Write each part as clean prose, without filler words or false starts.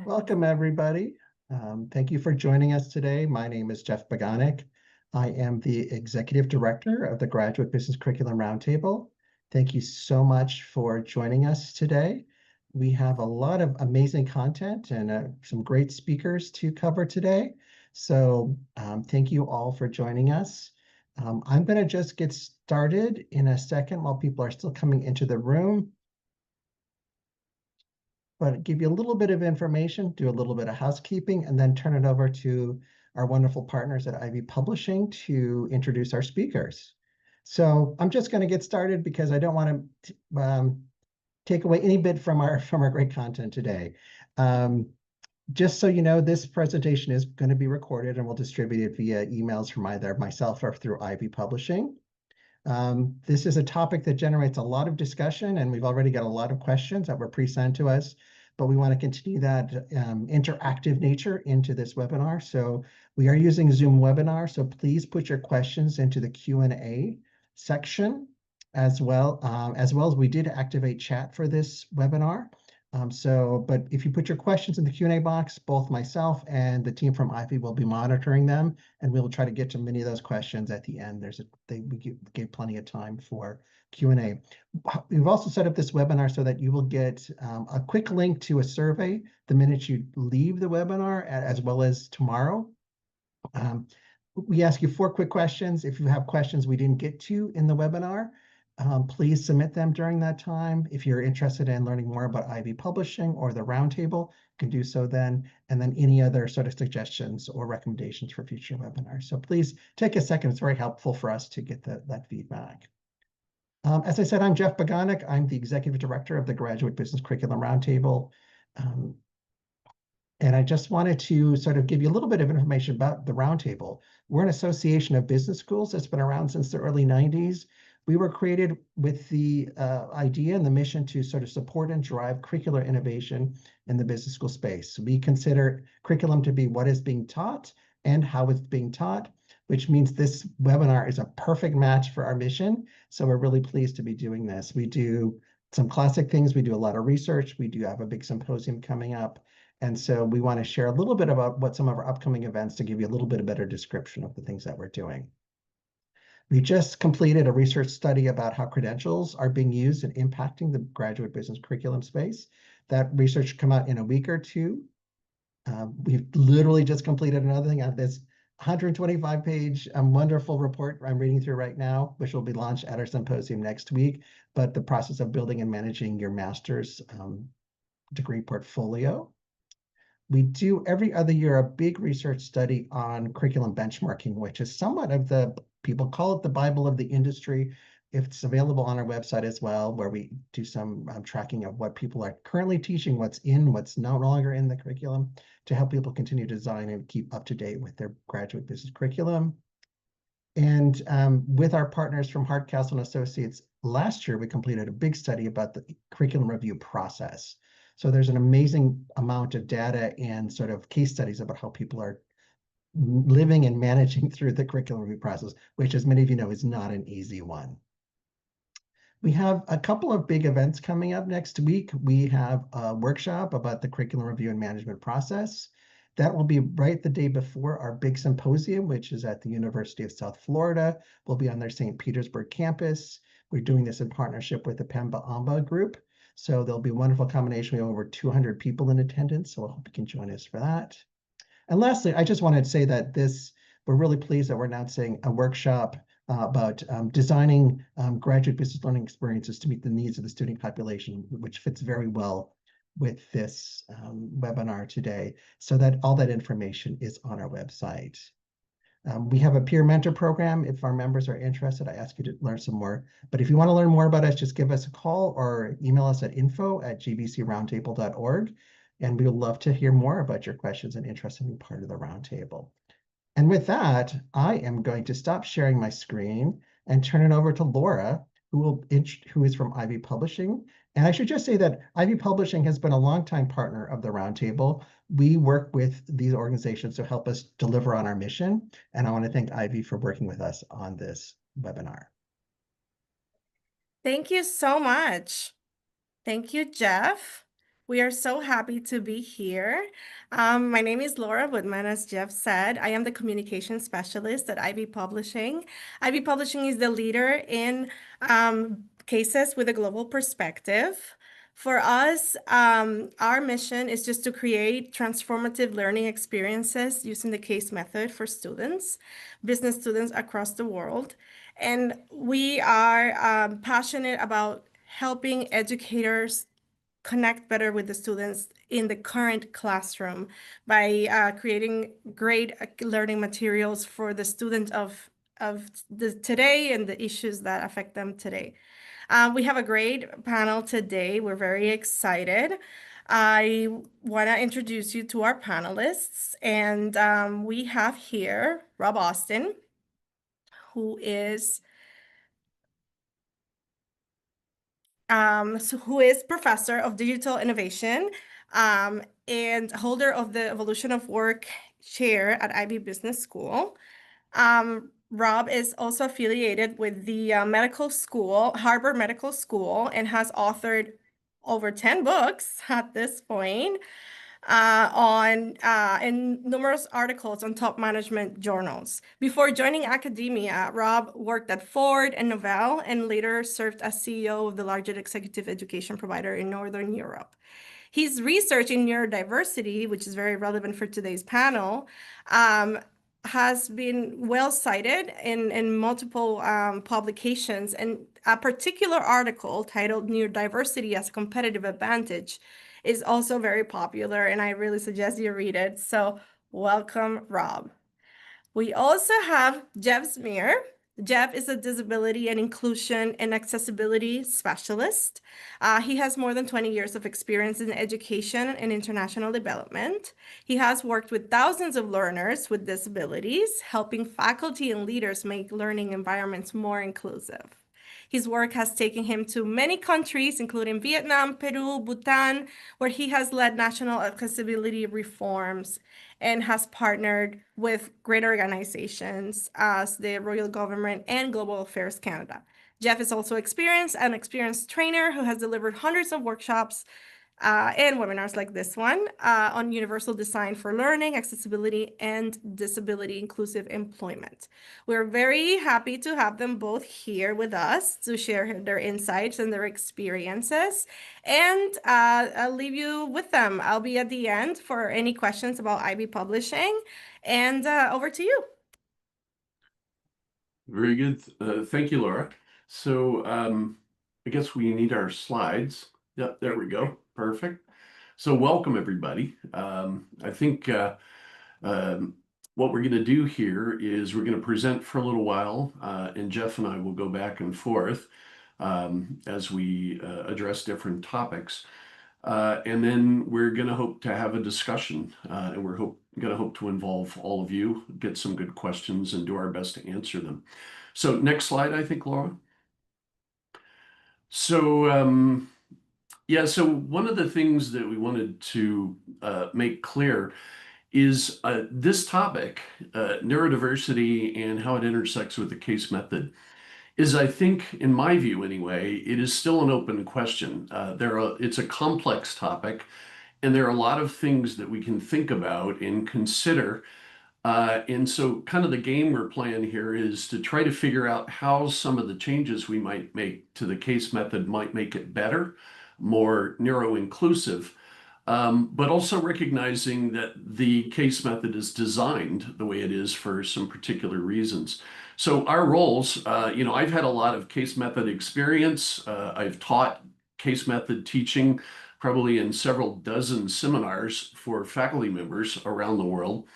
Welcome, everybody. Thank you for joining us today. My name is Jeff Baganek. I am the Executive Director of the Graduate Business Curriculum Roundtable. Thank you so much for joining us today. We have a lot of amazing content and some great speakers to cover today. So thank you all for joining us. I'm going to just get started in a second while people are still coming into the room. But give you a little bit of information, do a little bit of housekeeping, and then turn it over to our wonderful partners at Ivey Publishing to introduce our speakers. So I'm just going to get started because I don't want to take away any bit from our great content today. Just so you know, this presentation is going to be recorded and we'll distribute it via emails from either myself or through Ivey Publishing. This is a topic that generates a lot of discussion, and we've already got a lot of questions that were pre-sent to us, but we want to continue that interactive nature into this webinar. So we are using Zoom webinar, so please put your questions into the Q&A section as well as we did activate chat for this webinar. But if you put your questions in the Q&A box, both myself and the team from Ivey will be monitoring them, and we will try to get to many of those questions at the end. We gave plenty of time for Q&A. We've also set up this webinar so that you will get a quick link to a survey the minute you leave the webinar, as well as tomorrow. We ask you 4 quick questions. If you have questions we didn't get to in the webinar, please submit them during that time. If you're interested in learning more about Ivey Publishing or the Roundtable, you can do so then, and then any other sort of suggestions or recommendations for future webinars. So please take a second. It's very helpful for us to get that feedback. As I said, I'm Jeff Baganek. I'm the Executive Director of the Graduate Business Curriculum Roundtable. And I just wanted to sort of give you a little bit of information about the Roundtable. We're an association of business schools that's been around since the early 90s. We were created with the idea and the mission to sort of support and drive curricular innovation in the business school space. We consider curriculum to be what is being taught and how it's being taught, which means this webinar is a perfect match for our mission. So we're really pleased to be doing this. We do some classic things. We do a lot of research. We do have a big symposium coming up. And so we want to share a little bit about what some of our upcoming events to give you a little bit of better description of the things that we're doing. We just completed a research study about how credentials are being used and impacting the graduate business curriculum space. That research will come out in a week or two. We've literally just completed another thing on this 125-page wonderful report I'm reading through right now, which will be launched at our symposium next week. But the process of building and managing your master's degree portfolio. We do every other year a big research study on curriculum benchmarking, which is somewhat of the, people call it the Bible of the industry. It's available on our website as well, where we do some tracking of what people are currently teaching, what's no longer in the curriculum, to help people continue to design and keep up to date with their graduate business curriculum. And with our partners from Hardcastle and Associates, last year we completed a big study about the curriculum review process. So there's an amazing amount of data and sort of case studies about how people are living and managing through the curriculum review process, which, as many of you know, is not an easy one. We have a couple of big events coming up next week. We have a workshop about the curriculum review and management process. That will be right the day before our big symposium, which is at the University of South Florida. We'll be on their St. Petersburg campus. We're doing this in partnership with the Pemba Amba Group. So there'll be a wonderful combination. We have over 200 people in attendance, so I hope you can join us for that. And lastly, I just wanted to say that we're really pleased that we're announcing a workshop about designing graduate business learning experiences to meet the needs of the student population, which fits very well with this webinar today. So that all that information is on our website. We have a peer mentor program. If our members are interested, I ask you to learn some more. But if you want to learn more about us, just give us a call or email us at info@gbcroundtable.org. And we would love to hear more about your questions and interest in being part of the roundtable. And with that, I am going to stop sharing my screen and turn it over to Laura, who is from Ivey Publishing. And I should just say that Ivey Publishing has been a longtime partner of the Roundtable. We work with these organizations to help us deliver on our mission. And I want to thank Ivey for working with us on this webinar. Thank you so much. Thank you, Jeff. We are so happy to be here. My name is Laura Woodman, as Jeff said. I am the communication specialist at Ivey Publishing. Ivey Publishing is the leader in cases with a global perspective. For us, our mission is just to create transformative learning experiences using the case method for students, business students across the world. And we are passionate about helping educators connect better with the students in the current classroom by creating great learning materials for the students of the today and the issues that affect them today. We have a great panel today. We're very excited. I want to introduce you to our panelists, and we have here Rob Austin, who is who is professor of digital innovation and holder of the Evolution of Work chair at Ivey Business School. Rob is also affiliated with the medical school, Harvard Medical School, and has authored over 10 books at this point in numerous articles on top management journals. Before joining academia, Rob worked at Ford and Novell and later served as CEO of the largest executive education provider in Northern Europe. His research in neurodiversity, which is very relevant for today's panel, has been well cited in multiple publications. And a particular article titled Neurodiversity as a Competitive Advantage is also very popular, and I really suggest you read it. So welcome, Rob. We also have Jeff Szmyr. Jeff is a disability and inclusion and accessibility specialist. He has more than 20 years of experience in education and international development. He has worked with thousands of learners with disabilities, helping faculty and leaders make learning environments more inclusive. His work has taken him to many countries, including Vietnam, Peru, Bhutan, where he has led national accessibility reforms and has partnered with great organizations as the Royal Government and Global Affairs Canada. Jeff is also an experienced trainer who has delivered hundreds of workshops and webinars like this one on universal design for learning, accessibility, and disability inclusive employment. We're very happy to have them both here with us to share their insights and their experiences. And I'll leave you with them. I'll be at the end for any questions about Ivey Publishing. And over to you. Very good. Thank you, Laura. So I guess we need our slides. Yep, there we go. Perfect. So welcome, everybody. I think what we're going to do here is we're going to present for a little while, and Jeff and I will go back and forth as we address different topics. And then we're going to hope to have a discussion, and we're going to hope to involve all of you, get some good questions, and do our best to answer them. So next slide, I think, Laura. So yeah, so one of the things that we wanted to make clear is this topic, neurodiversity and how it intersects with the case method, is, I think, in my view anyway, it is still an open question. It's a complex topic, and there are a lot of things that we can think about and consider. And so kind of the game we're playing here is to try to figure out how some of the changes we might make to the case method might make it better, more neuro-inclusive, but also recognizing that the case method is designed the way it is for some particular reasons. So our roles, I've had a lot of case method experience. I've taught case method teaching probably in several dozen seminars for faculty members around the world.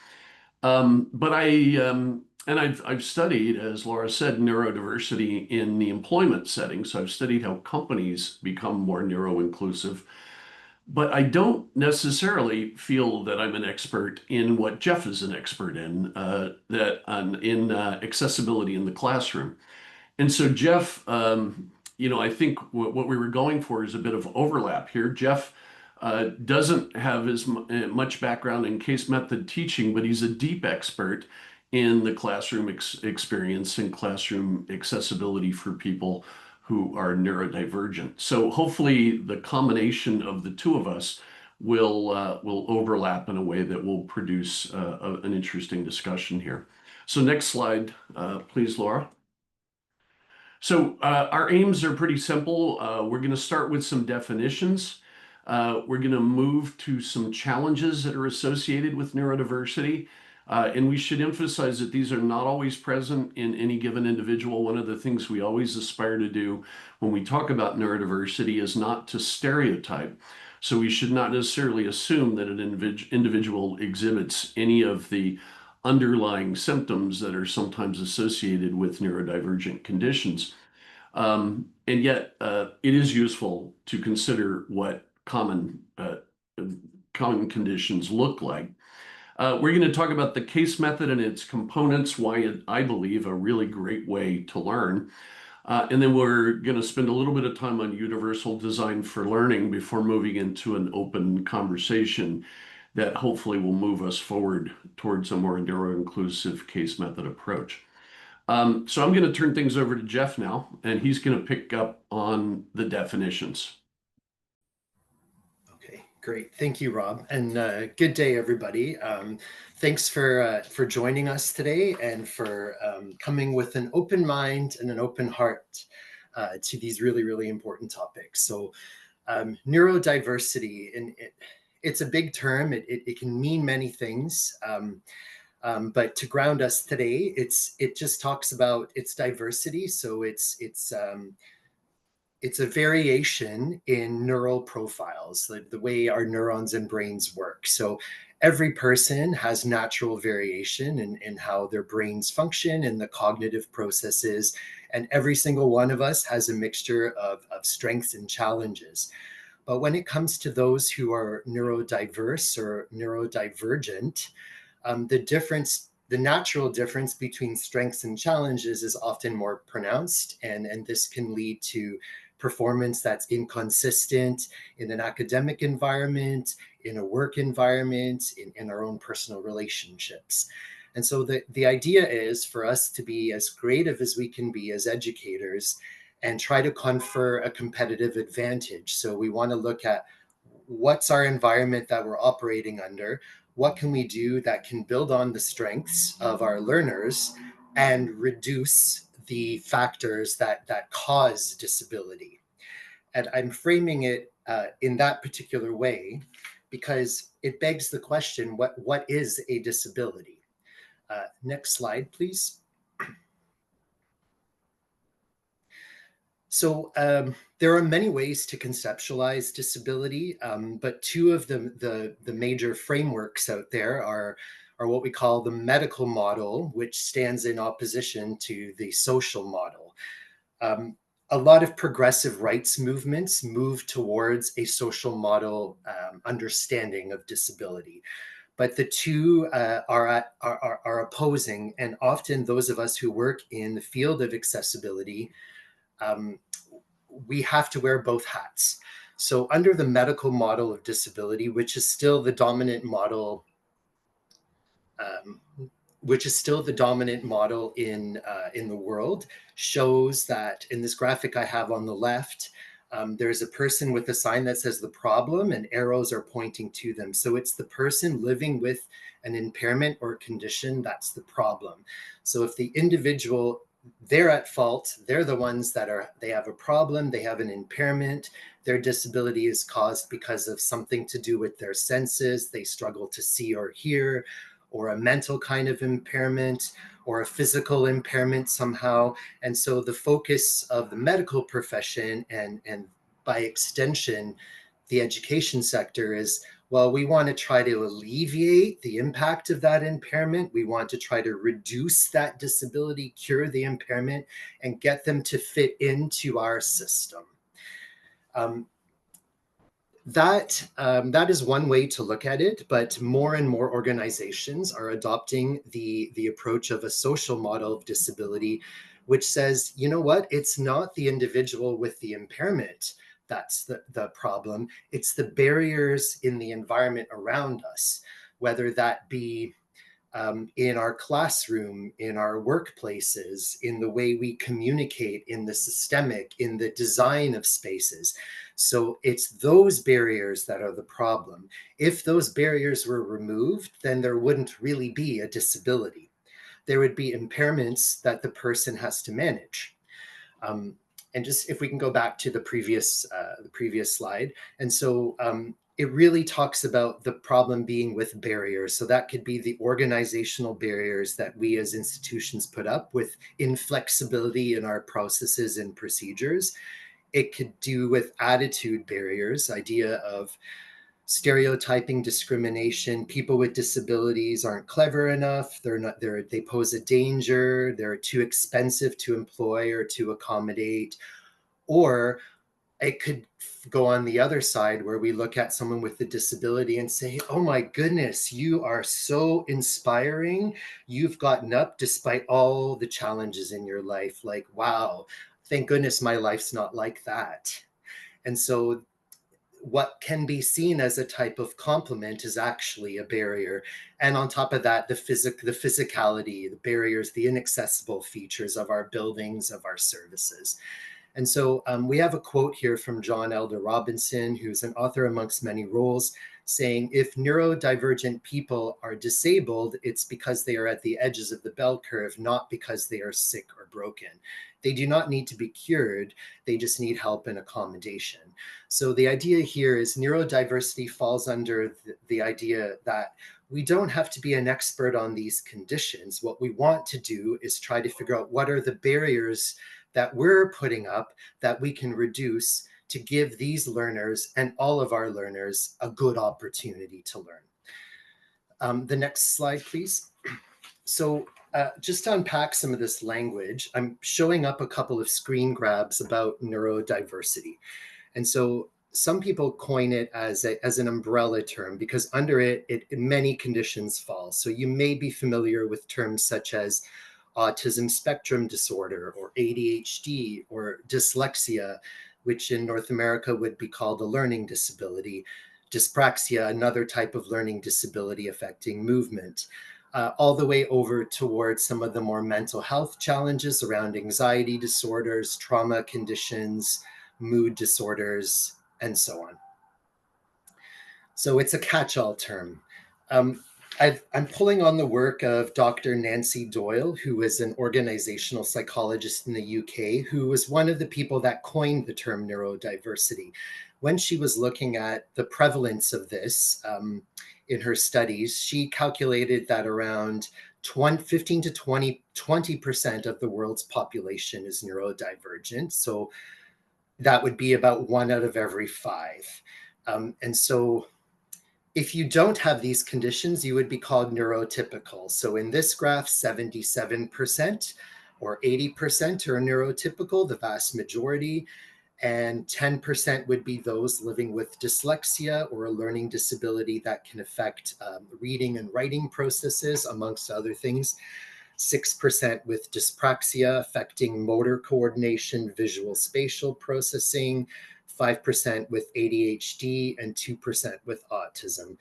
But I've studied, as Laura said, neurodiversity in the employment setting. So I've studied how companies become more neuro-inclusive. But I don't necessarily feel that I'm an expert in what Jeff is an expert in, accessibility in the classroom. And so Jeff, I think what we were going for is a bit of overlap here. Jeff doesn't have as much background in case method teaching, but he's a deep expert in the classroom experience and classroom accessibility for people who are neurodivergent. So hopefully the combination of the two of us will overlap in a way that will produce an interesting discussion here. So next slide, please, Laura. So our aims are pretty simple. We're going to start with some definitions. We're going to move to some challenges that are associated with neurodiversity. And we should emphasize that these are not always present in any given individual. One of the things we always aspire to do when we talk about neurodiversity is not to stereotype. So we should not necessarily assume that an individual exhibits any of the underlying symptoms that are sometimes associated with neurodivergent conditions. And yet it is useful to consider what common conditions look like. We're going to talk about the case method and its components, why I believe a really great way to learn. And then we're going to spend a little bit of time on universal design for learning before moving into an open conversation that hopefully will move us forward towards a more neuro-inclusive case method approach. So I'm going to turn things over to Jeff now, and he's going to pick up on the definitions. Okay, great. Thank you, Rob. And good day, everybody. Thanks for joining us today and for coming with an open mind and an open heart to these really, really important topics. So neurodiversity, and it's a big term. It can mean many things. But to ground us today, it just talks about its diversity. So it's a variation in neural profiles, the way our neurons and brains work. So every person has natural variation in how their brains function and the cognitive processes. And every single one of us has a mixture of strengths and challenges. But when it comes to those who are neurodiverse or neurodivergent, the natural difference between strengths and challenges is often more pronounced. And this can lead to performance that's inconsistent in an academic environment, in a work environment, in our own personal relationships. And so the idea is for us to be as creative as we can be as educators and try to confer a competitive advantage. So we want to look at what's our environment that we're operating under, what can we do that can build on the strengths of our learners and reduce the factors that cause disability. And I'm framing it in that particular way because it begs the question, what is a disability? Next slide, please. So there are many ways to conceptualize disability, but two of the major frameworks out there are what we call the medical model, which stands in opposition to the social model. A lot of progressive rights movements move towards a social model understanding of disability. But the two are opposing, and often those of us who work in the field of accessibility, we have to wear both hats. So under the medical model of disability, which is still the dominant model, in the world, shows that in this graphic I have on the left, there's a person with a sign that says the problem and arrows are pointing to them. So it's the person living with an impairment or condition that's the problem. So if the individual, they're at fault, they're the ones they have a problem, they have an impairment, their disability is caused because of something to do with their senses, they struggle to see or hear, or a mental kind of impairment, or a physical impairment somehow. And so the focus of the medical profession and by extension, the education sector is, well, we want to try to alleviate the impact of that impairment. We want to try to reduce that disability, cure the impairment, and get them to fit into our system. That is one way to look at it, but more and more organizations are adopting the approach of a social model of disability, which says, you know what, it's not the individual with the impairment that's the problem. It's the barriers in the environment around us, whether that be in our classroom, in our workplaces, in the way we communicate, in the systemic, in the design of spaces. So it's those barriers that are the problem. If those barriers were removed, then there wouldn't really be a disability. There would be impairments that the person has to manage. And just if we can go back to the previous slide. And so it really talks about the problem being with barriers. So that could be the organizational barriers that we as institutions put up with inflexibility in our processes and procedures. It could do with attitude barriers, idea of stereotyping, discrimination. People with disabilities aren't clever enough. They pose a danger. They're too expensive to employ or to accommodate. Or it could go on the other side where we look at someone with a disability and say, oh my goodness, you are so inspiring. You've gotten up despite all the challenges in your life. Like, wow, thank goodness my life's not like that. And so what can be seen as a type of compliment is actually a barrier. And on top of that, the physicality, the barriers, the inaccessible features of our buildings, of our services. And so we have a quote here from John Elder Robinson, who's an author amongst many roles, saying, if neurodivergent people are disabled, it's because they are at the edges of the bell curve, not because they are sick or broken. They do not need to be cured. They just need help and accommodation. So the idea here is neurodiversity falls under the idea that we don't have to be an expert on these conditions. What we want to do is try to figure out what are the barriers that we're putting up that we can reduce to give these learners and all of our learners a good opportunity to learn. The next slide, please. So just to unpack some of this language, I'm showing up a couple of screen grabs about neurodiversity. And so some people coin it as an umbrella term because under it, many conditions fall. So you may be familiar with terms such as autism spectrum disorder or ADHD or dyslexia, which in North America would be called a learning disability, dyspraxia, another type of learning disability affecting movement, all the way over towards some of the more mental health challenges around anxiety disorders, trauma conditions, mood disorders, and so on. So it's a catch-all term. I'm pulling on the work of Dr. Nancy Doyle, who is an organizational psychologist in the UK, who was one of the people that coined the term neurodiversity. When she was looking at the prevalence of this in her studies, she calculated that around 15 to 20% of the world's population is neurodivergent. So that would be about 1 out of every 5. And so if you don't have these conditions, you would be called neurotypical. So in this graph, 77% or 80% are neurotypical, the vast majority, and 10% would be those living with dyslexia or a learning disability that can affect reading and writing processes, amongst other things. 6% with dyspraxia affecting motor coordination, visual spatial processing, 5% with ADHD, and 2% with autism.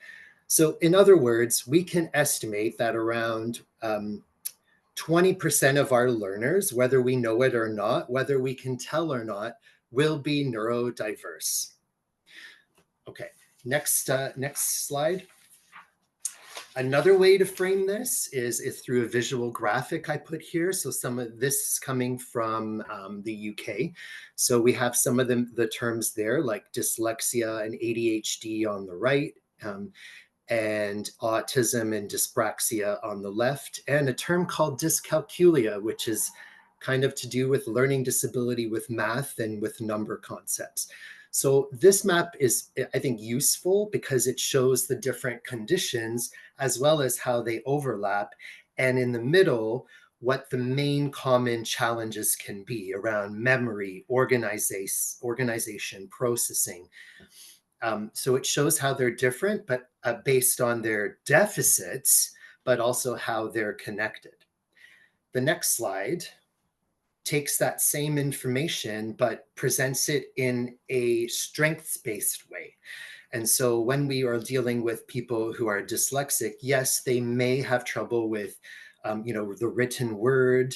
So in other words, we can estimate that around 20% of our learners, whether we know it or not, whether we can tell or not, will be neurodiverse. Okay, next slide. Another way to frame this is through a visual graphic I put here. So some of this is coming from the UK. So we have some of the terms there, like dyslexia and ADHD on the right, and autism and dyspraxia on the left, and a term called dyscalculia, which is kind of to do with learning disability with math and with number concepts. So this map is, I think, useful because it shows the different conditions as well as how they overlap. And in the middle, what the main common challenges can be around memory, organization, processing. So it shows how they're different, but based on their deficits, but also how they're connected. The next slide takes that same information, but presents it in a strengths-based way. And so when we are dealing with people who are dyslexic, yes, they may have trouble with the written word,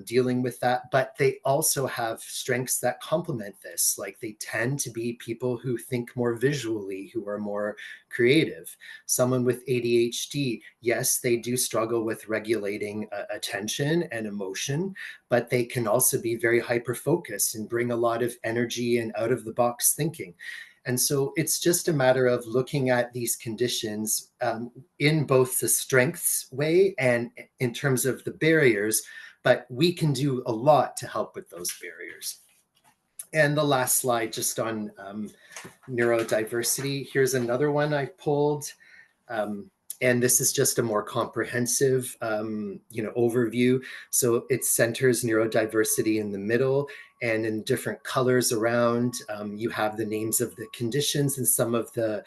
dealing with that, but they also have strengths that complement this. Like they tend to be people who think more visually, who are more creative. Someone with ADHD, yes, they do struggle with regulating attention and emotion, but they can also be very hyper-focused and bring a lot of energy and out-of-the-box thinking. And so it's just a matter of looking at these conditions in both the strengths way and in terms of the barriers, but we can do a lot to help with those barriers. And the last slide just on neurodiversity. Here's another one I pulled. And this is just a more comprehensive, overview. So it centers neurodiversity in the middle, and in different colors around, you have the names of the conditions and some of the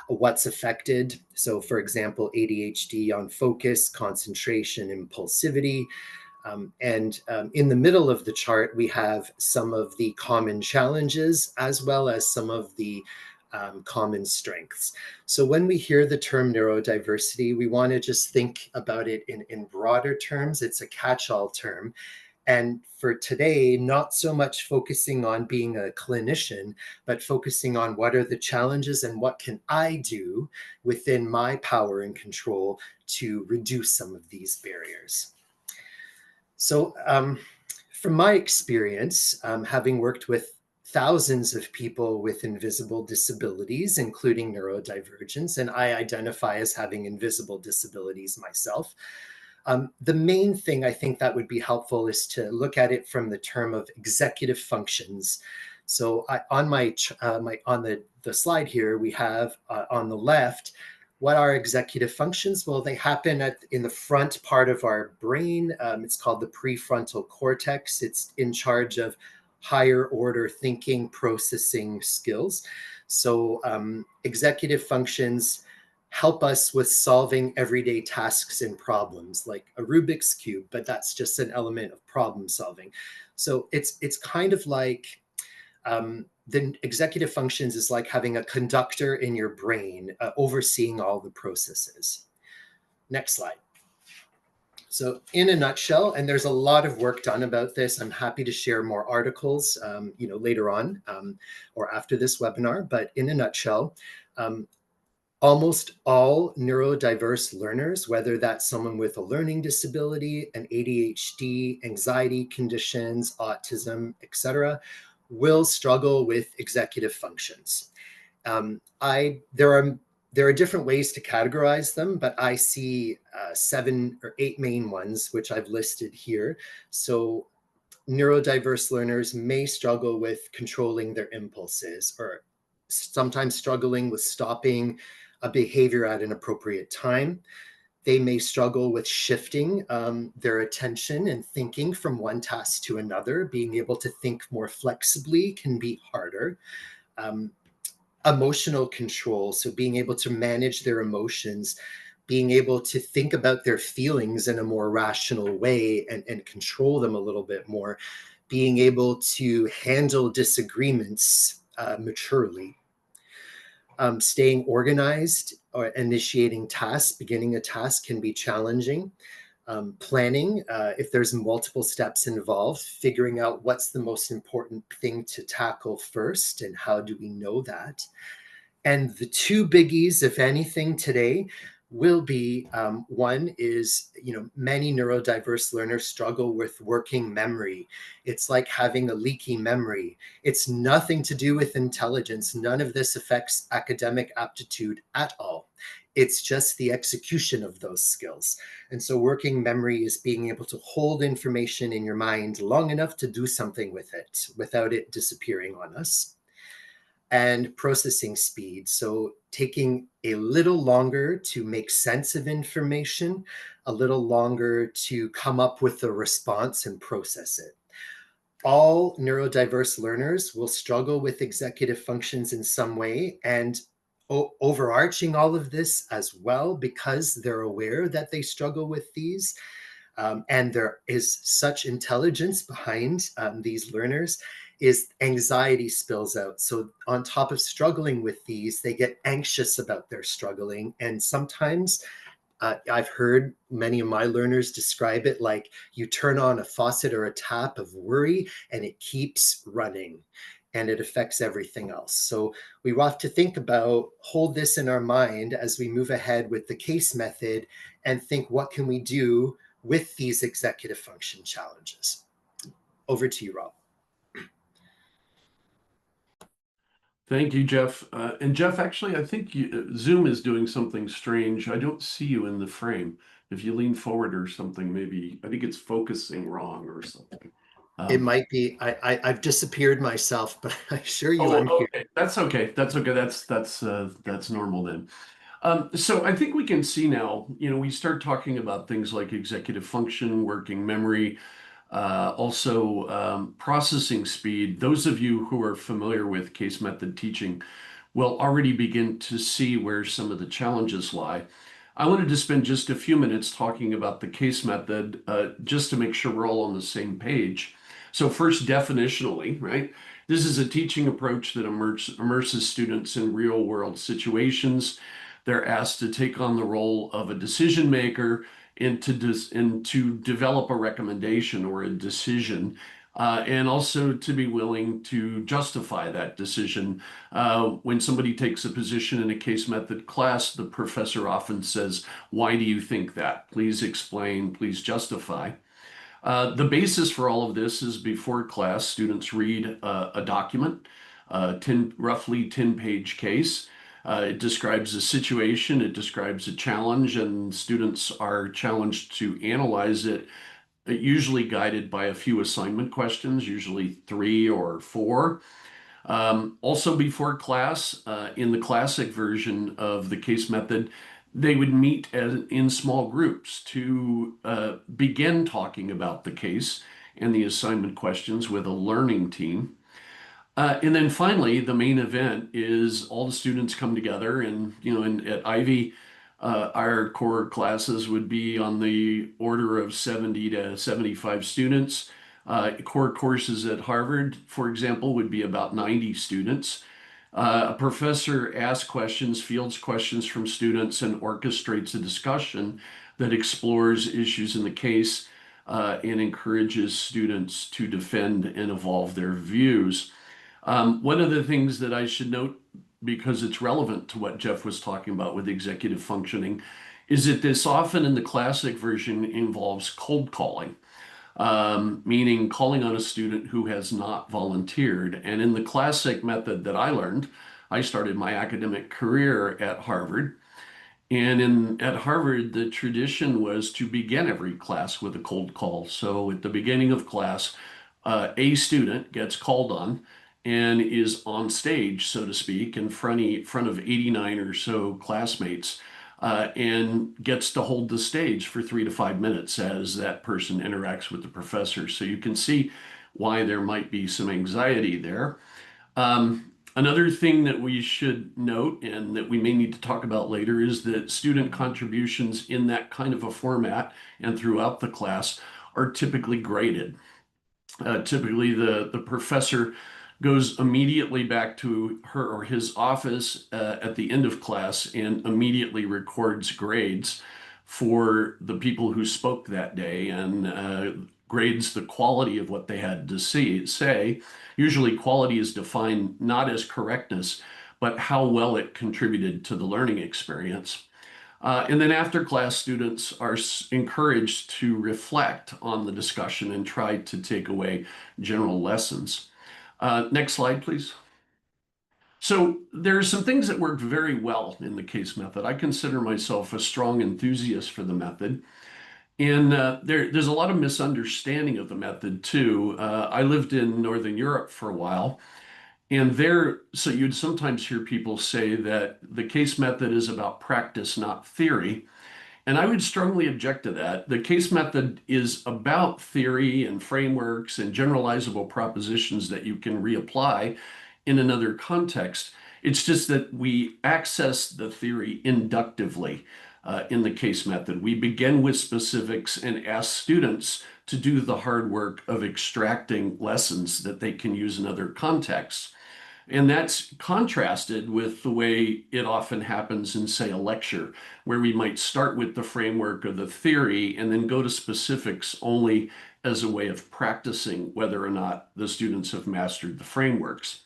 what's affected. So for example, ADHD on focus, concentration, impulsivity. And in the middle of the chart, we have some of the common challenges as well as some of the common strengths. So when we hear the term neurodiversity, we want to just think about it in broader terms. It's a catch-all term. And for today, not so much focusing on being a clinician, but focusing on what are the challenges and what can I do within my power and control to reduce some of these barriers. So from my experience, having worked with thousands of people with invisible disabilities, including neurodivergence, and I identify as having invisible disabilities myself. The main thing I think that would be helpful is to look at it from the term of executive functions. So on the slide here, we have on the left, what are executive functions? Well, they happen in the front part of our brain. It's called the prefrontal cortex. It's in charge of higher order thinking, processing skills. So executive functions help us with solving everyday tasks and problems, like a Rubik's Cube, but that's just an element of problem solving. So it's kind of like the executive functions is like having a conductor in your brain overseeing all the processes. Next slide. So in a nutshell, and there's a lot of work done about this, I'm happy to share more articles later on or after this webinar, but in a nutshell, almost all neurodiverse learners, whether that's someone with a learning disability, an ADHD, anxiety conditions, autism, etc., will struggle with executive functions. There are different ways to categorize them, but I see 7 or 8 main ones, which I've listed here. So neurodiverse learners may struggle with controlling their impulses, or sometimes struggling with stopping a behavior at an appropriate time. They may struggle with shifting their attention and thinking from one task to another. Being able to think more flexibly can be harder. Emotional control, so being able to manage their emotions, being able to think about their feelings in a more rational way and control them a little bit more, being able to handle disagreements maturely. Staying organized or initiating tasks, beginning a task can be challenging. Planning, if there's multiple steps involved, figuring out what's the most important thing to tackle first and how do we know that. And the 2 biggies, if anything, today will be, one is, many neurodiverse learners struggle with working memory. It's like having a leaky memory. It's nothing to do with intelligence. None of this affects academic aptitude at all. It's just the execution of those skills. And so working memory is being able to hold information in your mind long enough to do something with it without it disappearing on us. And processing speed. So taking a little longer to make sense of information, a little longer to come up with a response and process it. All neurodiverse learners will struggle with executive functions in some way, and overarching all of this as well, because they're aware that they struggle with these, and there is such intelligence behind these learners, is anxiety spills out. So on top of struggling with these, they get anxious about their struggling. And sometimes I've heard many of my learners describe it like you turn on a faucet or a tap of worry and it keeps running and it affects everything else. So we have to think about, hold this in our mind as we move ahead with the case method and think, what can we do with these executive function challenges? Over to you, Rob. Thank you, Jeff. And Jeff, actually, I think Zoom is doing something strange. I don't see you in the frame. If you lean forward or something, maybe, I think it's focusing wrong or something. It might be, I've disappeared myself, but I assure you I'm okay. here. That's okay. That's okay. That's normal then. So I think we can see now, we start talking about things like executive function, working memory, also processing speed. Those of you who are familiar with case method teaching will already begin to see where some of the challenges lie. I wanted to spend just a few minutes talking about the case method, just to make sure we're all on the same page. So first, definitionally, right? This is a teaching approach that immerses students in real world situations. They're asked to take on the role of a decision maker and to develop a recommendation or a decision, and also to be willing to justify that decision. When somebody takes a position in a case method class, the professor often says, "Why do you think that? Please explain, please justify." The basis for all of this is before class, students read a document, roughly 10-page case. It describes a situation, it describes a challenge, and students are challenged to analyze it, usually guided by a few assignment questions, usually 3 or 4. Also before class, in the classic version of the case method, they would meet in small groups to begin talking about the case and the assignment questions with a learning team. And then finally, the main event is all the students come together, and at Ivey, our core classes would be on the order of 70 to 75 students. Core courses at Harvard, for example, would be about 90 students. A professor asks questions, fields questions from students, and orchestrates a discussion that explores issues in the case and encourages students to defend and evolve their views. One of the things that I should note, because it's relevant to what Jeff was talking about with executive functioning, is that this often in the classic version involves cold calling, meaning calling on a student who has not volunteered. And in the classic method that I learned, I started my academic career at Harvard. And at Harvard, the tradition was to begin every class with a cold call. So at the beginning of class, a student gets called on and is on stage, so to speak, in front of 89 or so classmates, and gets to hold the stage for 3 to 5 minutes as that person interacts with the professor. So you can see why there might be some anxiety there. Another thing that we should note, and that we may need to talk about later, is that student contributions in that kind of a format and throughout the class are typically graded. Typically, the professor goes immediately back to her or his office at the end of class and immediately records grades for the people who spoke that day, and grades the quality of what they had to say. Usually quality is defined not as correctness, but how well it contributed to the learning experience. And then after class, students are encouraged to reflect on the discussion and try to take away general lessons. Next slide, please. So there are some things that work very well in the case method. I consider myself a strong enthusiast for the method. And there's a lot of misunderstanding of the method too. I lived in Northern Europe for a while, and so you'd sometimes hear people say that the case method is about practice, not theory. And I would strongly object to that. The case method is about theory and frameworks and generalizable propositions that you can reapply in another context. It's just that we access the theory inductively in the case method. We begin with specifics and ask students to do the hard work of extracting lessons that they can use in other contexts. And that's contrasted with the way it often happens in, say, a lecture, where we might start with the framework or the theory and then go to specifics only as a way of practicing whether or not the students have mastered the frameworks.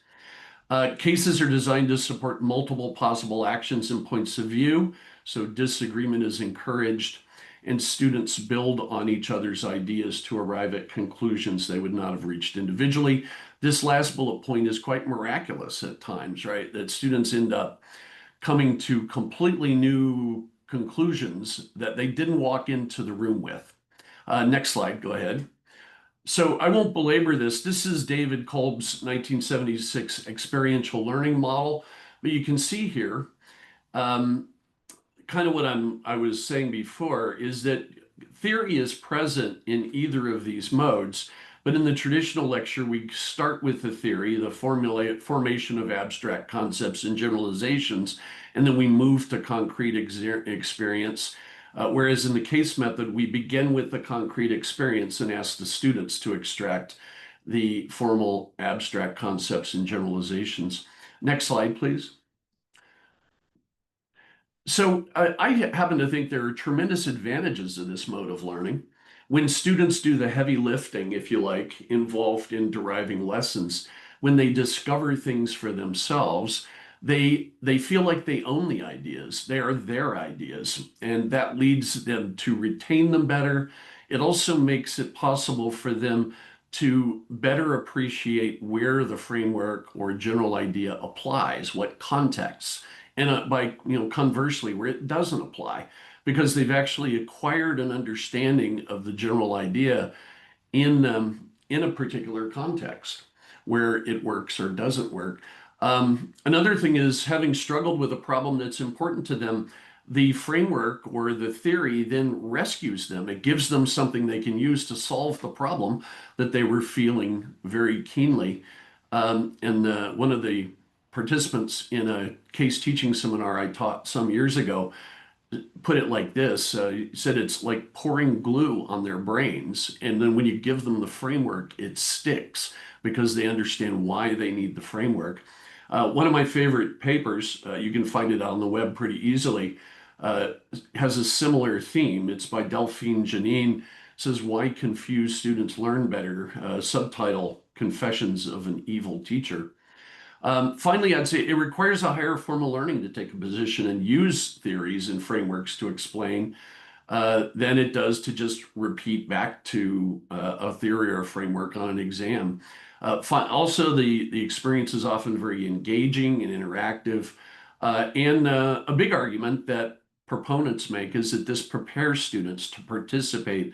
Cases are designed to support multiple possible actions and points of view, so disagreement is encouraged, and students build on each other's ideas to arrive at conclusions they would not have reached individually. This last bullet point is quite miraculous at times, right? That students end up coming to completely new conclusions that they didn't walk into the room with. Next slide, go ahead. So I won't belabor this. This is David Kolb's 1976 experiential learning model, but you can see here, kind of what I was saying before is that theory is present in either of these modes, but in the traditional lecture, we start with the theory, the formation of abstract concepts and generalizations, and then we move to concrete experience. Whereas in the case method, we begin with the concrete experience and ask the students to extract the formal abstract concepts and generalizations. Next slide, please. So I happen to think there are tremendous advantages to this mode of learning. When students do the heavy lifting, if you like, involved in deriving lessons, when they discover things for themselves, they feel like they own the ideas. They are their ideas, and that leads them to retain them better. It also makes it possible for them to better appreciate where the framework or general idea applies, what contexts, and by conversely, where it doesn't apply, because they've actually acquired an understanding of the general idea in a particular context where it works or doesn't work. Another thing is, having struggled with a problem that's important to them, the framework or the theory then rescues them. It gives them something they can use to solve the problem that they were feeling very keenly. And one of the participants in a case teaching seminar I taught some years ago put it like this. He said it's like pouring glue on their brains, and then when you give them the framework, it sticks because they understand why they need the framework. One of my favorite papers, you can find it on the web pretty easily, has a similar theme. It's by Delphine Janine. Says, "Why confused students learn better?" Subtitle, "Confessions of an Evil Teacher." Finally, I'd say it requires a higher formal learning to take a position and use theories and frameworks to explain than it does to just repeat back to a theory or a framework on an exam. Also, the experience is often very engaging and interactive. And a big argument that proponents make is that this prepares students to participate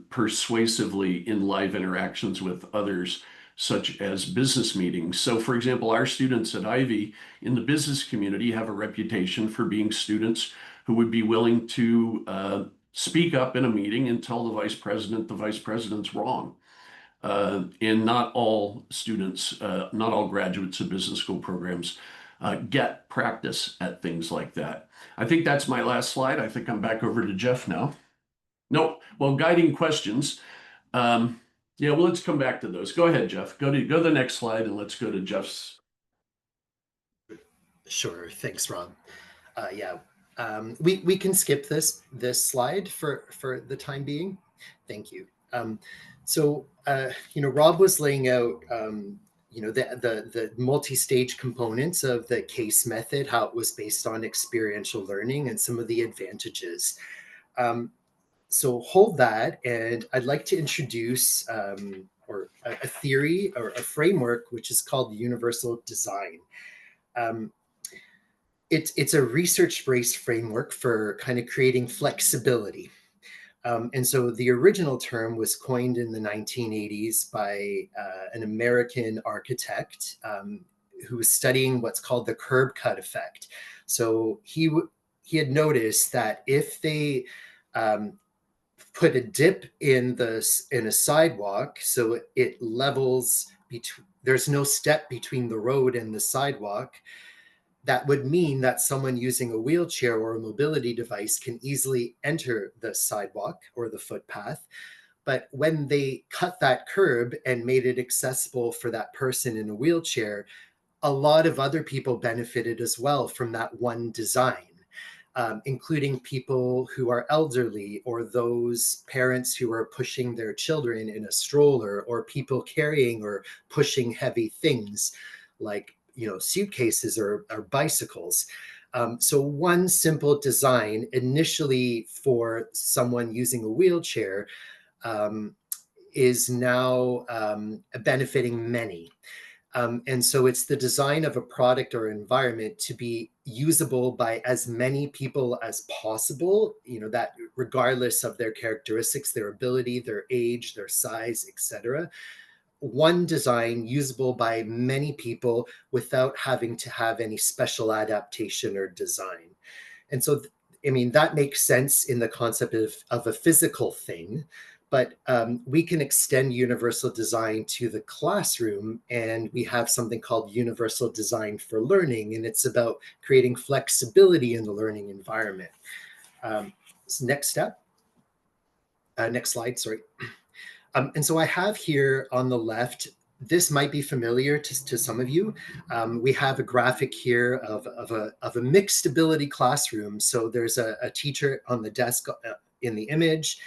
persuasively in live interactions with others, such as business meetings. So for example, our students at Ivey in the business community have a reputation for being students who would be willing to speak up in a meeting and tell the vice president's wrong. And not all students, not all graduates of business school programs get practice at things like that. I think that's my last slide. I think I'm back over to Jeff now. Nope. Well, guiding questions. Yeah, well, let's come back to those. Go ahead, Jeff. Go to the next slide, and let's go to Jeff's. Sure. Thanks, Rob. Yeah, we can skip this slide for the time being. Thank you. So Rob was laying out the multi-stage components of the case method, how it was based on experiential learning, and some of the advantages. So hold that, and I'd like to introduce a theory or a framework, which is called the universal design. It's a research-based framework for kind of creating flexibility. And so the original term was coined in the 1980s by an American architect who was studying what's called the curb cut effect. So he had noticed that if they put a dip in a sidewalk, so it levels between, there's no step between the road and the sidewalk, that would mean that someone using a wheelchair or a mobility device can easily enter the sidewalk or the footpath. But when they cut that curb and made it accessible for that person in a wheelchair, a lot of other people benefited as well from that one design. Including people who are elderly, or those parents who are pushing their children in a stroller, or people carrying or pushing heavy things like, suitcases or bicycles. So one simple design initially for someone using a wheelchair is now benefiting many. And so it's the design of a product or environment to be usable by as many people as possible, that regardless of their characteristics, their ability, their age, their size, etc. One design usable by many people without having to have any special adaptation or design. And so, that makes sense in the concept of a physical thing. But we can extend universal design to the classroom, and we have something called universal design for learning, and it's about creating flexibility in the learning environment. So next step, next slide, sorry. And so I have here on the left, this might be familiar to some of you. We have a graphic here of a mixed ability classroom. So there's a teacher on the desk in the image,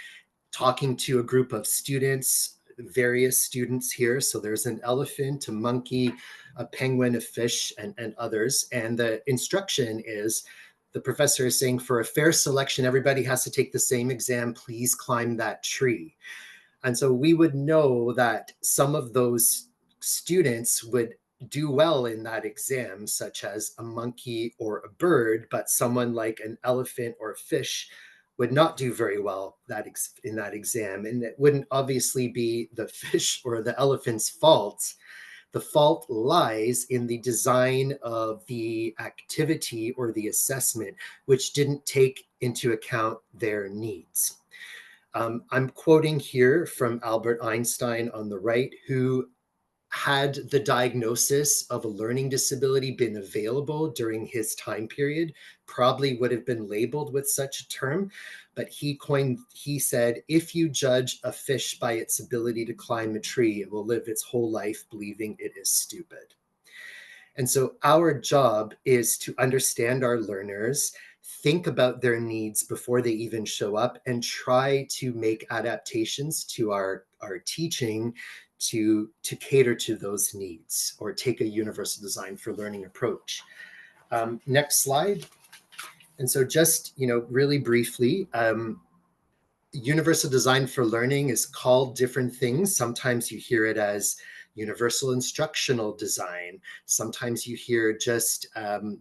talking to a group of students, various students here. So there's an elephant, a monkey, a penguin, a fish, and others. And the instruction is, the professor is saying, for a fair selection, everybody has to take the same exam. Please climb that tree. And so we would know that some of those students would do well in that exam, such as a monkey or a bird, but someone like an elephant or a fish would not do very well in that exam. And it wouldn't obviously be the fish or the elephant's fault. The fault lies in the design of the activity or the assessment, which didn't take into account their needs. I'm quoting here from Albert Einstein on the right, who, had the diagnosis of a learning disability been available during his time period, probably would have been labeled with such a term. But he said, if you judge a fish by its ability to climb a tree, it will live its whole life believing it is stupid. And so our job is to understand our learners, think about their needs before they even show up, and try to make adaptations to our teaching to cater to those needs, or take a universal design for learning approach. Next slide. And so just, really briefly, universal design for learning is called different things. Sometimes you hear it as universal instructional design. Sometimes you hear just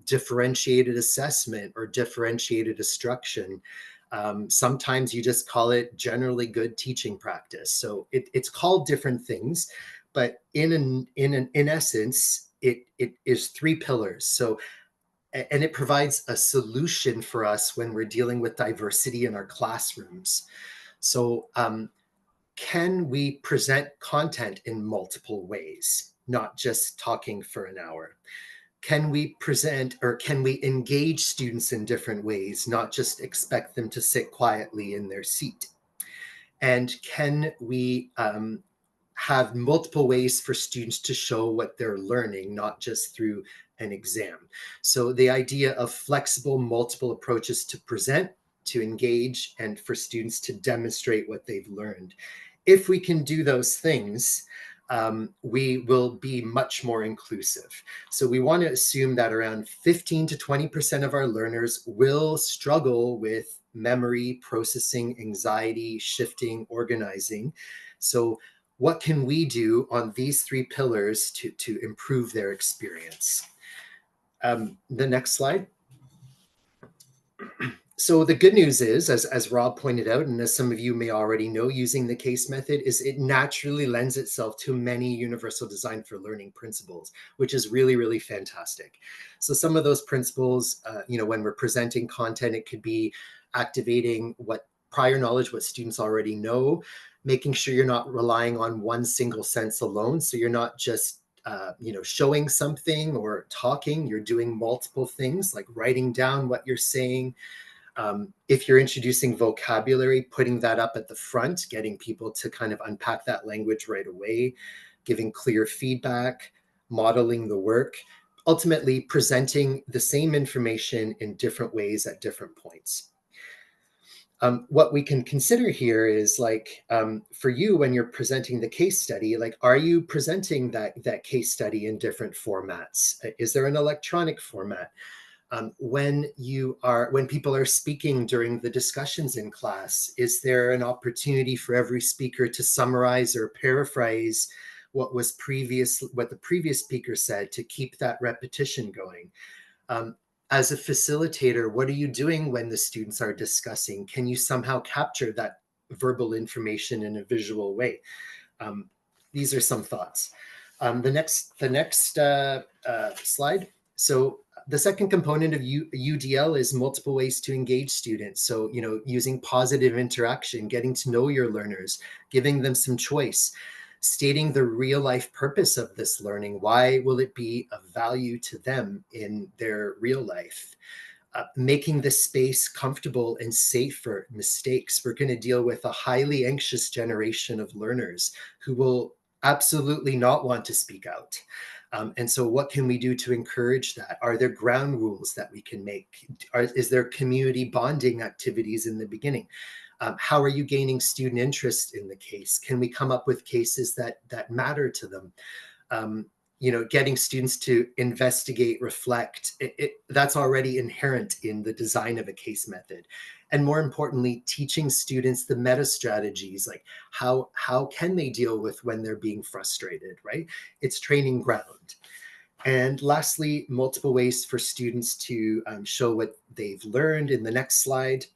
differentiated assessment or differentiated instruction. Sometimes you just call it generally good teaching practice. So it's called different things, but in essence, it is three pillars. So, and it provides a solution for us when we're dealing with diversity in our classrooms. So can we present content in multiple ways, not just talking for an hour? Can we present, or can we engage students in different ways, not just expect them to sit quietly in their seat? And can we have multiple ways for students to show what they're learning, not just through an exam? So the idea of flexible, multiple approaches to present, to engage, and for students to demonstrate what they've learned. If we can do those things, we will be much more inclusive. So we want to assume that around 15 to 20% of our learners will struggle with memory, processing, anxiety, shifting, organizing. So what can we do on these three pillars to improve their experience? The next slide. So the good news is, as Rob pointed out, and as some of you may already know, using the case method is it naturally lends itself to many universal design for learning principles, which is really, really fantastic. So some of those principles, when we're presenting content, it could be activating what prior knowledge, what students already know, making sure you're not relying on one single sense alone. So you're not just showing something or talking, you're doing multiple things like writing down what you're saying, If you're introducing vocabulary, putting that up at the front, getting people to kind of unpack that language right away, giving clear feedback, modeling the work, ultimately presenting the same information in different ways at different points. What we can consider here is like, for you, when you're presenting the case study, like, are you presenting that case study in different formats? Is there an electronic format? When people are speaking during the discussions in class, is there an opportunity for every speaker to summarize or paraphrase what the previous speaker said, to keep that repetition going? As a facilitator, what are you doing when the students are discussing? Can you somehow capture that verbal information in a visual way? These are some thoughts. The next slide. So the second component of UDL is multiple ways to engage students. So, using positive interaction, getting to know your learners, giving them some choice, stating the real life purpose of this learning. Why will it be of value to them in their real life? Making the space comfortable and safe for mistakes. We're going to deal with a highly anxious generation of learners who will absolutely not want to speak out. And so what can we do to encourage that? Are there ground rules that we can make? Is there community bonding activities in the beginning? How are you gaining student interest in the case? Can we come up with cases that matter to them? Getting students to investigate, reflect, that's already inherent in the design of a case method. And more importantly, teaching students the meta strategies, like how can they deal with when they're being frustrated, right? It's training ground. And lastly, multiple ways for students to show what they've learned. In the next slide,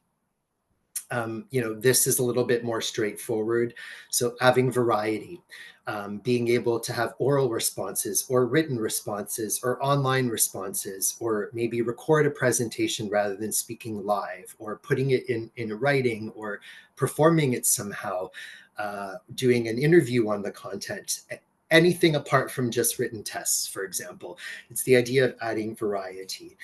this is a little bit more straightforward. So having variety, being able to have oral responses or written responses or online responses, or maybe record a presentation rather than speaking live, or putting it in writing, or performing it somehow, doing an interview on the content. Anything apart from just written tests, for example. It's the idea of adding variety.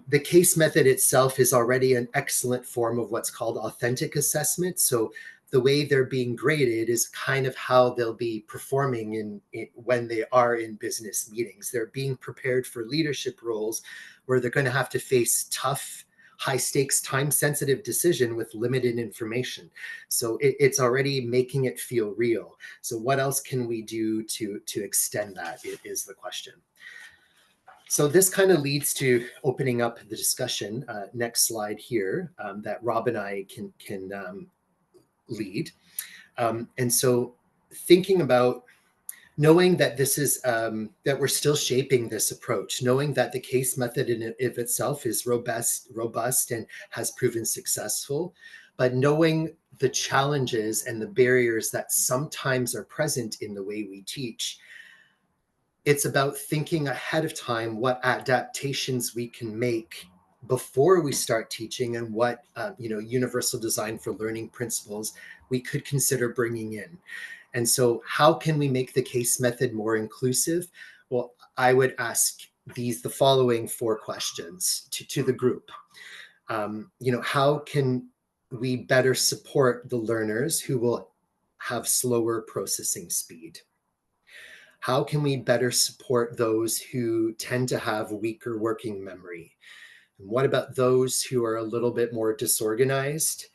The case method itself is already an excellent form of what's called authentic assessment. So the way they're being graded is kind of how they'll be performing when they are in business meetings. They're being prepared for leadership roles where they're going to have to face tough, high stakes, time sensitive decision with limited information. So it's already making it feel real. So what else can we do to extend that is the question. So this kind of leads to opening up the discussion. Next slide here, that Rob and I can lead. And so thinking about knowing that this is, that we're still shaping this approach, knowing that the case method in of itself is robust and has proven successful, but knowing the challenges and the barriers that sometimes are present in the way we teach. It's about thinking ahead of time what adaptations we can make before we start teaching, and what universal design for learning principles we could consider bringing in. And so how can we make the case method more inclusive? Well, I would ask the following 4 questions to the group. How can we better support the learners who will have slower processing speed? How can we better support those who tend to have weaker working memory? And what about those who are a little bit more disorganized?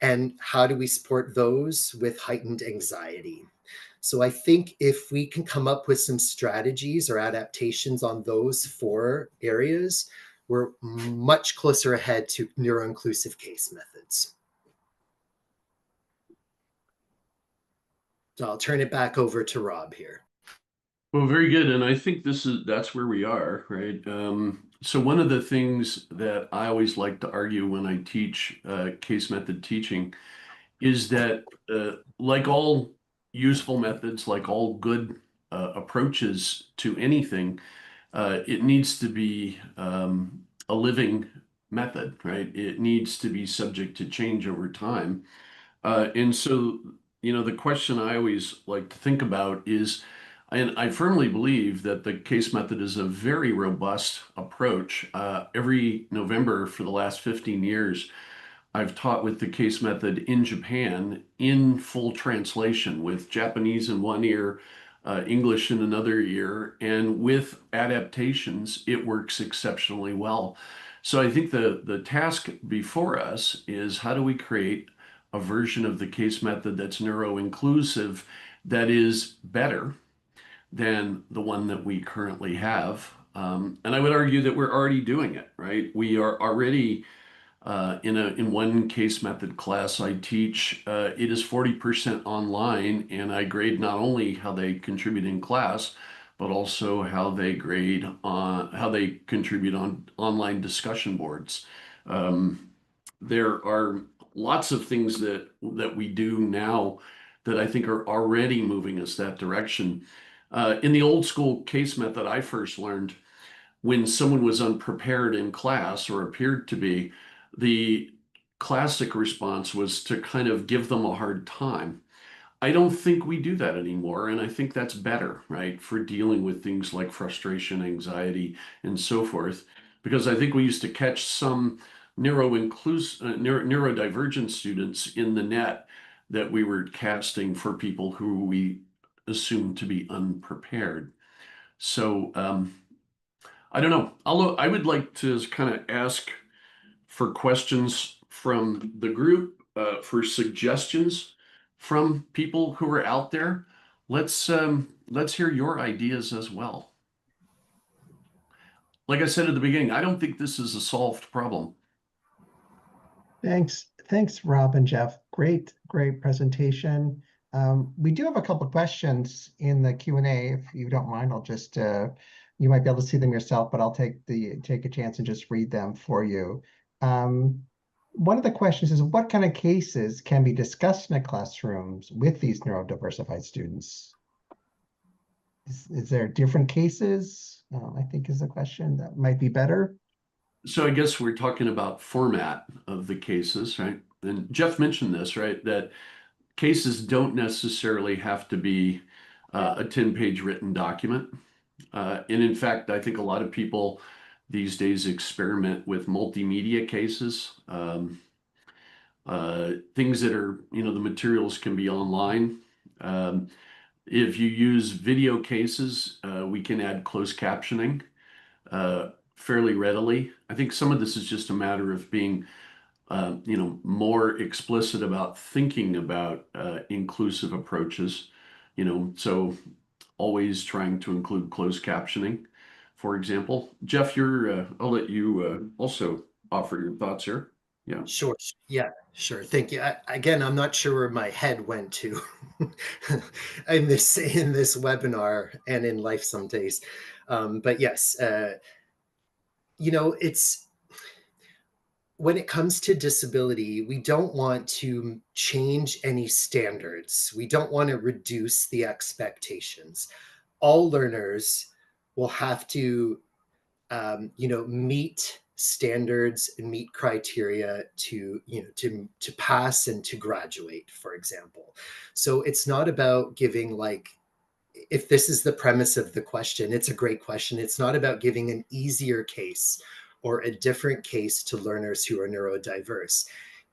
And how do we support those with heightened anxiety? So I think if we can come up with some strategies or adaptations on those 4 areas, we're much closer ahead to neuro-inclusive case methods. So I'll turn it back over to Rob here. Well, very good. And I think that's where we are, right? So one of the things that I always like to argue when I teach case method teaching is that like all useful methods, like all good approaches to anything, it needs to be a living method, right? It needs to be subject to change over time. And so, the question I always like to think about is, And I firmly believe that the case method is a very robust approach. Every November for the last 15 years, I've taught with the case method in Japan in full translation with Japanese in one ear, English in another ear, and with adaptations, it works exceptionally well. So I think the task before us is how do we create a version of the case method that's neuro-inclusive, that is better than the one that we currently have. And I would argue that we're already doing it, right? We are already in one case method class I teach, it is 40% online, and I grade not only how they contribute in class, but also how they grade on how they contribute on online discussion boards. There are lots of things that we do now that I think are already moving us that direction. In the old school case method I first learned, when someone was unprepared in class or appeared to be, the classic response was to kind of give them a hard time. I don't think we do that anymore, and I think that's better, right, for dealing with things like frustration, anxiety, and so forth. Because I think we used to catch some neurodivergent students in the net that we were casting for people who we assumed to be unprepared. So I don't know. I would like to kind of ask for questions from the group, for suggestions from people who are out there. Let's hear your ideas as well. Like I said at the beginning, I don't think this is a solved problem. Thanks, Rob and Jeff. Great presentation. We do have a couple of questions in the Q&A. If you don't mind, I'll just you might be able to see them yourself, but I'll take a chance and just read them for you. One of the questions is, what kind of cases can be discussed in the classrooms with these neurodiversified students? Is there different cases? I think is a question that might be better. So I guess we're talking about format of the cases, right? And Jeff mentioned this, right? That cases don't necessarily have to be a 10-page written document. And in fact, I think a lot of people these days experiment with multimedia cases. Things that are, the materials can be online. If you use video cases, we can add closed captioning fairly readily. I think some of this is just a matter of being, more explicit about thinking about inclusive approaches, so always trying to include closed captioning, for example. Jeff, I'll let you also offer your thoughts here. Yeah. Sure. Yeah, sure. Thank you. Again, I'm not sure where my head went to in this webinar and in life some days. But yes, it's when it comes to disability, we don't want to change any standards. We don't want to reduce the expectations. All learners will have to, meet standards and meet criteria to pass and to graduate, for example. So it's not about giving, like, if this is the premise of the question, it's a great question. It's not about giving an easier case or a different case to learners who are neurodiverse.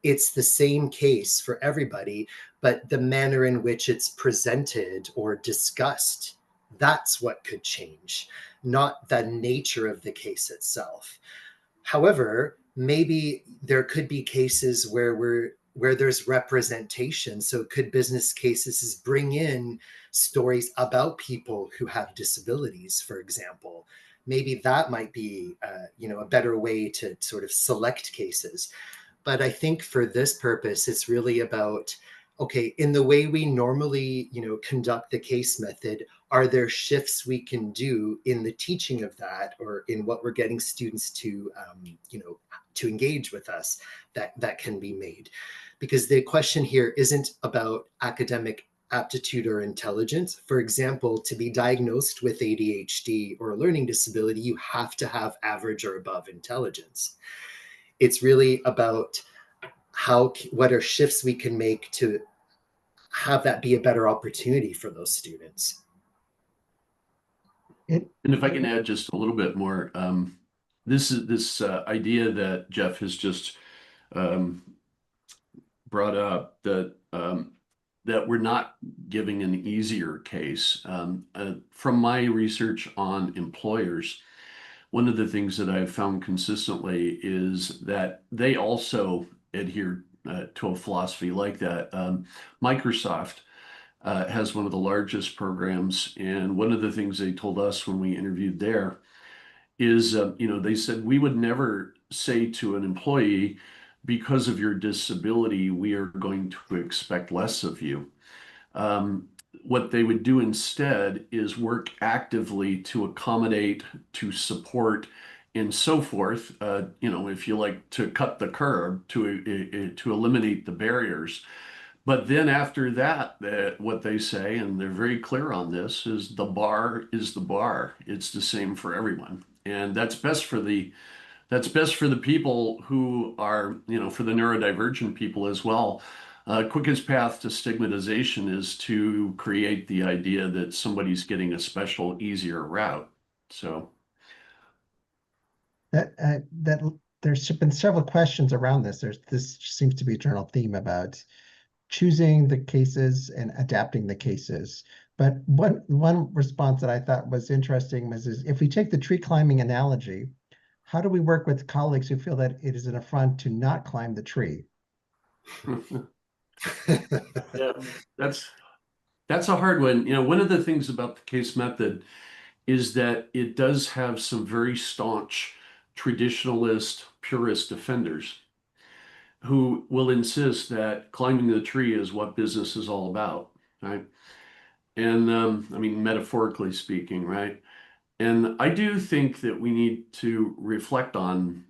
It's the same case for everybody, but the manner in which it's presented or discussed, that's what could change, not the nature of the case itself. However, maybe there could be cases where there's representation. So could business cases bring in stories about people who have disabilities, for example? Maybe that might be, a better way to sort of select cases. But I think for this purpose, it's really about, okay, in the way we normally, conduct the case method, are there shifts we can do in the teaching of that, or in what we're getting students to, to engage with us, that can be made? Because the question here isn't about academic aptitude or intelligence. For example, to be diagnosed with ADHD or a learning disability, you have to have average or above intelligence. It's really about what are shifts we can make to have that be a better opportunity for those students. It, And if I can add just a little bit more, this idea that Jeff has just um, brought up, that we're not giving an easier case. From my research on employers, one of the things that I've found consistently is that they also adhere to a philosophy like that. Microsoft has one of the largest programs, and one of the things they told us when we interviewed there is, they said we would never say to an employee, because of your disability, we are going to expect less of you. Um, what they would do instead is work actively to accommodate, to support, and so forth. If you like, to cut the curb, to eliminate the barriers. But then after that, what they say, and they're very clear on this, is the bar is the bar. It's the same for everyone, and that's best for the people who are, for the neurodivergent people as well. Quickest path to stigmatization is to create the idea that somebody's getting a special, easier route. So that there's been several questions around this. This seems to be a general theme about choosing the cases and adapting the cases. But one response that I thought was interesting was, is if we take the tree climbing analogy, how do we work with colleagues who feel that it is an affront to not climb the tree? yeah, that's a hard one. One of the things about the case method is that it does have some very staunch traditionalist, purist defenders who will insist that climbing the tree is what business is all about, right? And I mean, metaphorically speaking, right? And I do think that we need to reflect on,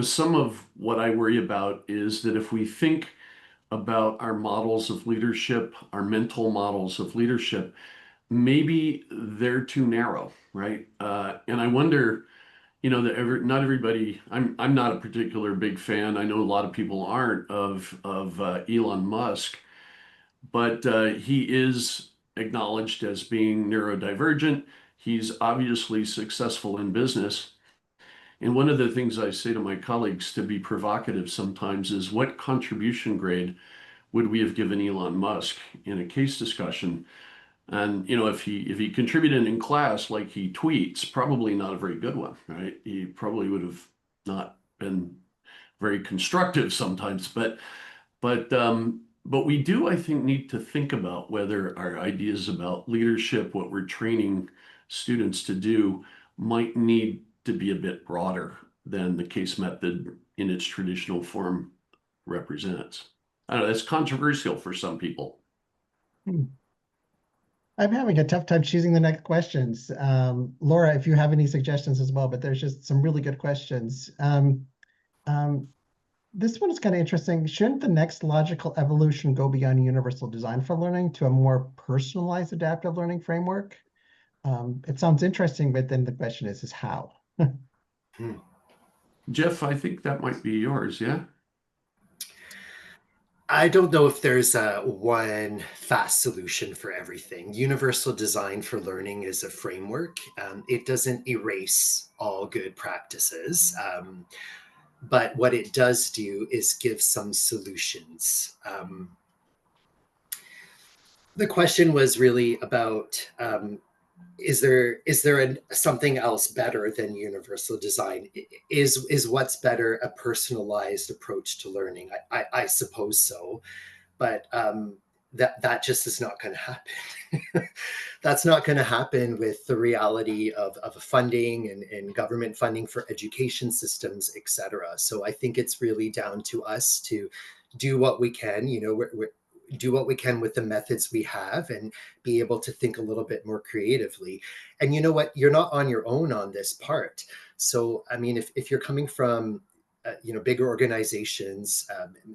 some of what I worry about is that if we think about our models of leadership, our mental models of leadership, maybe they're too narrow, right? And I wonder, that not everybody. I'm not a particular big fan. I know a lot of people aren't of Elon Musk, but he is acknowledged as being neurodivergent. He's obviously successful in business. And one of the things I say to my colleagues, to be provocative sometimes, is what contribution grade would we have given Elon Musk in a case discussion? And if he contributed in class like he tweets, probably not a very good one, right? He probably would have not been very constructive sometimes. But we do, I think, need to think about whether our ideas about leadership, what we're training students to do, might need to be a bit broader than the case method in its traditional form represents. I don't know, that's controversial for some people. I'm having a tough time choosing the next questions. Laura, if you have any suggestions as well, but there's just some really good questions. This one is kind of interesting. Shouldn't the next logical evolution go beyond universal design for learning to a more personalized adaptive learning framework? It sounds interesting, but then the question is how? Jeff, I think that might be yours, yeah? I don't know if there's one fast solution for everything. Universal design for learning is a framework. It doesn't erase all good practices. But what it does do is give some solutions. The question was really about, is there something else better than universal design? Is what's better a personalized approach to learning? I suppose so, but that just is not going to happen. That's not going to happen with the reality of funding and government funding for education systems, et cetera. So I think it's really down to us to do what we can, do what we can with the methods we have and be able to think a little bit more creatively. And you know what, you're not on your own on this part. So, I mean, if you're coming from bigger organizations,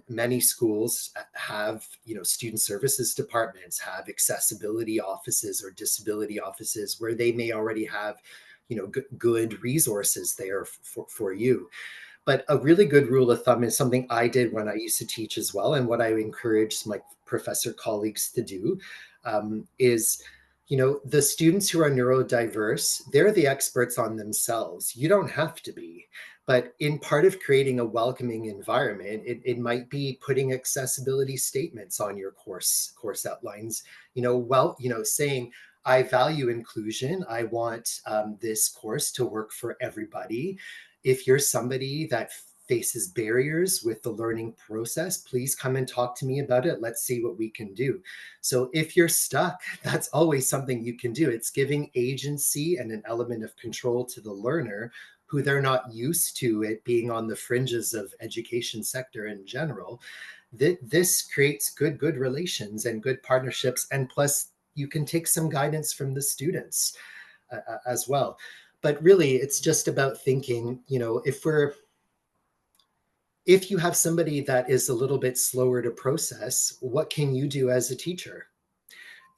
many schools have, student services departments, have accessibility offices or disability offices where they may already have, good resources there for you. But a really good rule of thumb is something I did when I used to teach as well, and what I encourage my professor colleagues to do is You know, the students who are neurodiverse, they're the experts on themselves. You don't have to be. But in part of creating a welcoming environment, it might be putting accessibility statements on your course outlines, saying, I value inclusion. I want this course to work for everybody. If you're somebody that faces barriers with the learning process, please come and talk to me about it. Let's see what we can do. So if you're stuck, that's always something you can do. It's giving agency and an element of control to the learner who they're not used to it being on the fringes of education sector in general. This creates good relations and good partnerships. And plus you can take some guidance from the students as well. But really it's just about thinking, if you have somebody that is a little bit slower to process, what can you do as a teacher?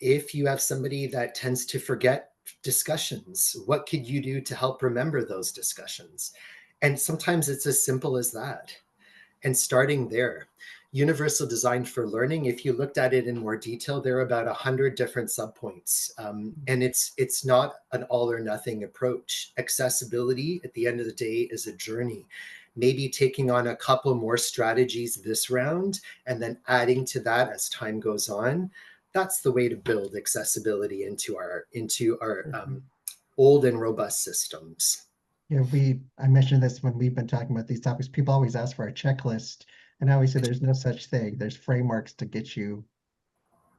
If you have somebody that tends to forget discussions, what could you do to help remember those discussions? And sometimes it's as simple as that. And starting there, universal design for learning, if you looked at it in more detail, there are about 100 different subpoints. And it's not an all or nothing approach. Accessibility at the end of the day is a journey. Maybe taking on a couple more strategies this round and then adding to that as time goes on. That's the way to build accessibility into our old and robust systems. Yeah, I mentioned this when we've been talking about these topics. People always ask for a checklist, and I always say there's no such thing. There's frameworks to get you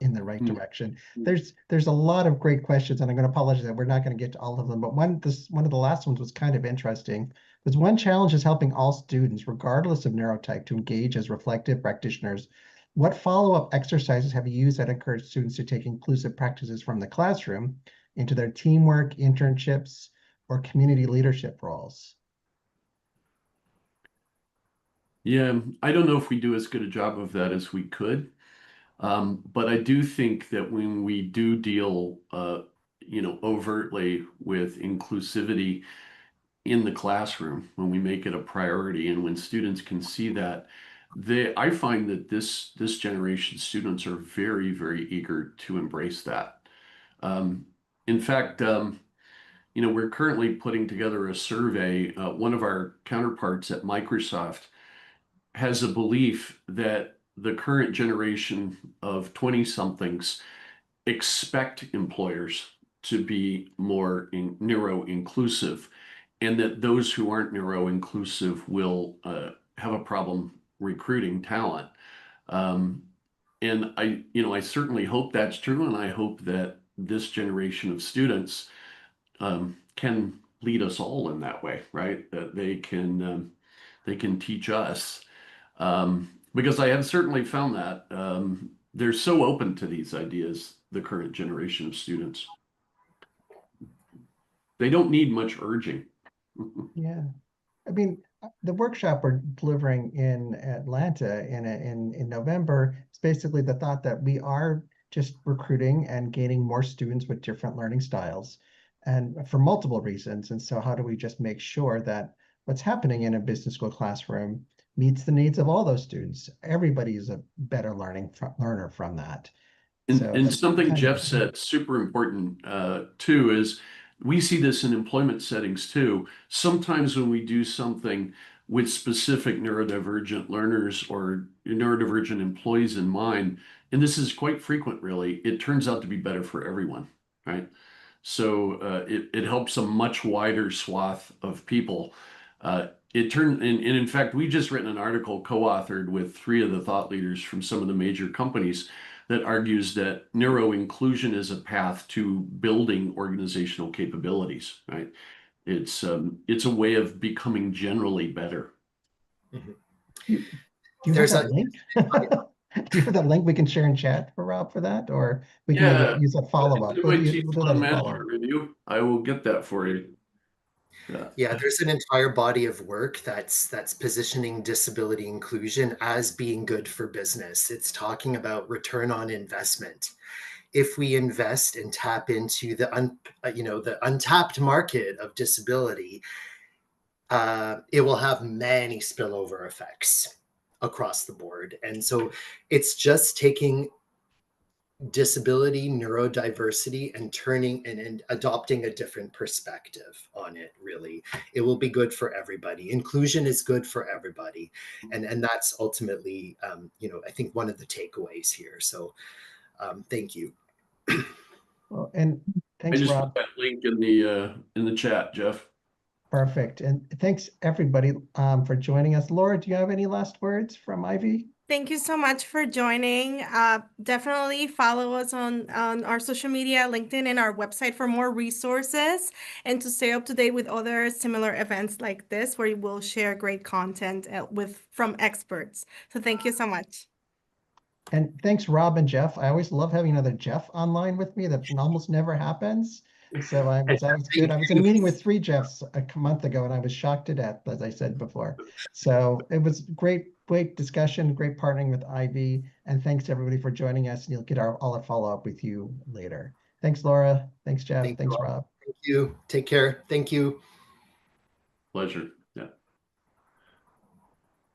in the right direction. There's a lot of great questions, and I'm going to apologize that we're not going to get to all of them. But one of the last ones was kind of interesting. Was one challenge is helping all students, regardless of neurotype, to engage as reflective practitioners. What follow-up exercises have you used that encourage students to take inclusive practices from the classroom into their teamwork, internships, or community leadership roles? Yeah, I don't know if we do as good a job of that as we could. But I do think that when we do deal, overtly with inclusivity in the classroom, when we make it a priority and when students can see that, I find that this generation of students are very, very eager to embrace that. In fact, we're currently putting together a survey. One of our counterparts at Microsoft has a belief that the current generation of 20-somethings expect employers to be more neuro-inclusive, and that those who aren't neuro-inclusive will have a problem recruiting talent. And I certainly hope that's true, and I hope that this generation of students can lead us all in that way, right? That they can teach us. Because I have certainly found that they're so open to these ideas, the current generation of students. They don't need much urging. Yeah. I mean, the workshop we're delivering in Atlanta in November is basically the thought that we are just recruiting and gaining more students with different learning styles, and for multiple reasons. And so how do we just make sure that what's happening in a business school classroom meets the needs of all those students? Everybody is a better learner from that. And something Jeff said, super important too, is we see this in employment settings too. Sometimes when we do something with specific neurodivergent learners or neurodivergent employees in mind, and this is quite frequent really, it turns out to be better for everyone, right? So it helps a much wider swath of people. And in fact, we just written an article co-authored with 3 of the thought leaders from some of the major companies that argues that neuro-inclusion is a path to building organizational capabilities, right? It's a way of becoming generally better. Mm-hmm. Do you have that link? Do you have that link we can share in chat for Rob for that, or we can maybe use a follow-up? We'll do that as a follow-up. I will get that for you. Yeah, there's an entire body of work that's positioning disability inclusion as being good for business. It's talking about return on investment. If we invest and tap into the untapped market of disability, it will have many spillover effects across the board. And so it's just taking disability, neurodiversity, and turning and adopting a different perspective on it. Really, it will be good for everybody. Inclusion is good for everybody, and that's ultimately, I think one of the takeaways here. So, thank you. Well, and I thanks, just Rob. put that link in the chat, Jeff. Perfect. And thanks everybody for joining us. Laura, do you have any last words from Ivey? Thank you so much for joining. Definitely follow us on our social media, LinkedIn, and our website for more resources and to stay up to date with other similar events like this, where we'll share great content from experts. So thank you so much. And thanks, Rob and Jeff. I always love having another Jeff online with me. That almost never happens. So that was good. I was in a meeting with 3 Jeffs a month ago, and I was shocked to death, as I said before. So it was great discussion, great partnering with Ivey. And thanks to everybody for joining us. And you'll get all our follow-up with you later. Thanks, Laura. Thanks, Jeff. Thanks, Rob. Thank you. Take care. Thank you. Pleasure.